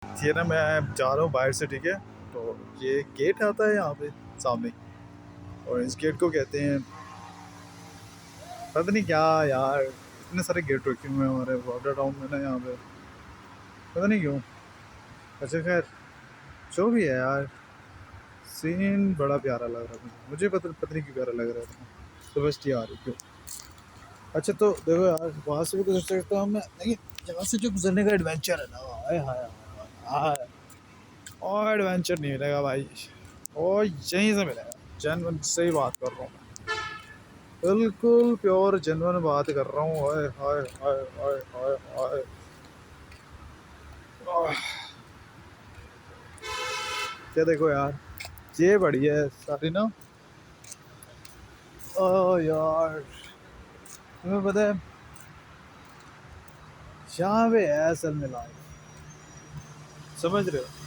ये ना मैं जा रहा हूँ बाहर से, ठीक है। तो ये गेट आता है यहाँ पे सामने, और इस गेट को कहते हैं पता नहीं क्या यार। इतने सारे गेट रखे हुए हैं हमारे बॉर्डर टाउन में ना यहाँ पे, पता नहीं क्यों। अच्छा खैर, जो भी है यार, सीन बड़ा प्यारा लग रहा था मुझे। पता नहीं क्यों प्यारा लग रहा था, तो बस आ रही क्यों। अच्छा तो देखो यार, वहाँ से भी गुजर सकता हूँ मैं, लेकिन यहाँ से जो गुजरने का एडवेंचर है ना, हाय हाय हाय, और एडवेंचर नहीं मिलेगा भाई। और यहीं से मिलेगा, जेन्युइन सही बात कर रहा हूँ मैं, बिल्कुल प्योर जेन्युइन बात कर रहा हूँ। हाय हाय हाय हाय हाय हाय। आह, क्या देखो यार, ये बढ़िया है सारी ना। ओ यार, तुम्हें पता है यहाँ पे है असल में लाइफ, समझ रहे हो।